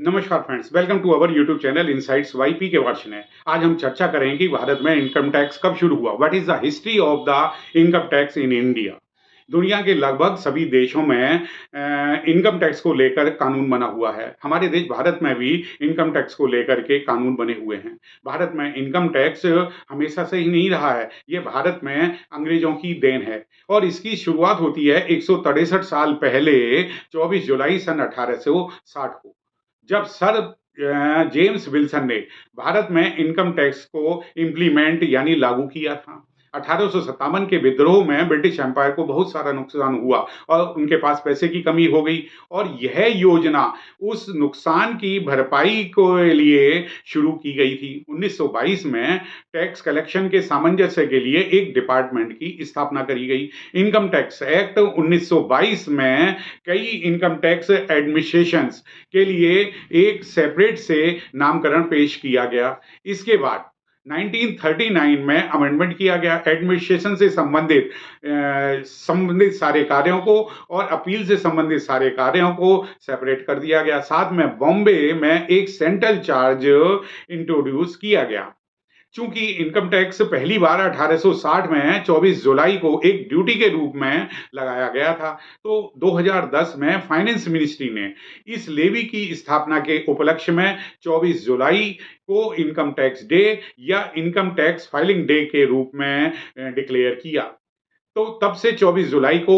नमस्कार friends, welcome to our YouTube channel insights YP के वर्षन है। आज हम चर्चा करेंगे कि भारत में इनकम टैक्स कब शुरू हुआ। What is the history of the income tax in India. दुनिया के लगभग सभी देशों में इनकम टैक्स को लेकर कानून बना हुआ है। हमारे देश भारत में भी इनकम टैक्स को लेकर के कानून बने हुए हैं। भारत में इनकम टैक्स हमेशा से ही नहीं रहा है, ये भारत में अंग्रेजों की देन है और इसकी शुरुआत होती है 163 साल पहले 24 जुलाई सन 1860 को, जब सर जेम्स विल्सन ने भारत में इनकम टैक्स को इम्प्लीमेंट यानी लागू किया था। 1857 के विद्रोह में ब्रिटिश एम्पायर को बहुत सारा नुकसान हुआ और उनके पास पैसे की कमी हो गई और यह योजना उस नुकसान की भरपाई के लिए शुरू की गई थी। 1922 में टैक्स कलेक्शन के सामंजस्य के लिए एक डिपार्टमेंट की स्थापना करी गई। इनकम टैक्स एक्ट 1922 में कई इनकम टैक्स एडमिनिस्ट्रेशंस के लिए एक सेपरेट से नामकरण पेश किया गया। इसके बाद 1939 में अमेंडमेंट किया गया। एडमिनिस्ट्रेशन से संबंधित सारे कार्यों को और अपील से संबंधित सारे कार्यों को सेपरेट कर दिया गया। साथ में बॉम्बे में एक सेंट्रल चार्ज इंट्रोड्यूस किया गया। चूंकि इनकम टैक्स पहली बार 1860 में 24 जुलाई को एक ड्यूटी के रूप में लगाया गया था, तो 2010 में फाइनेंस मिनिस्ट्री ने इस लेवी की स्थापना के उपलक्ष्य में 24 जुलाई को इनकम टैक्स डे या इनकम टैक्स फाइलिंग डे के रूप में डिक्लेयर किया। तो तब से 24 जुलाई को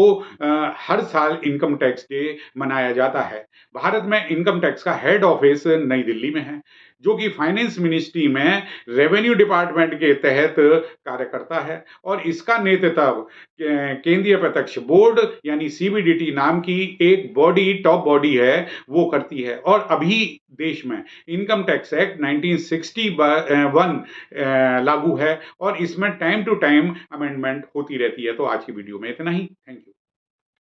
हर साल इनकम टैक्स डे मनाया जाता है। भारत में इनकम टैक्स का हेड ऑफिस नई दिल्ली में है, जो कि फाइनेंस मिनिस्ट्री में रेवेन्यू डिपार्टमेंट के तहत कार्य करता है और इसका नेतृत्व केंद्रीय प्रत्यक्ष बोर्ड यानी सीबीडीटी नाम की एक बॉडी, टॉप बॉडी है, वो करती है। और अभी देश में इनकम टैक्स एक्ट 1961 लागू है और इसमें टाइम टू टाइम अमेंडमेंट होती रहती है। तो आज की वीडियो में इतना ही। Thank you.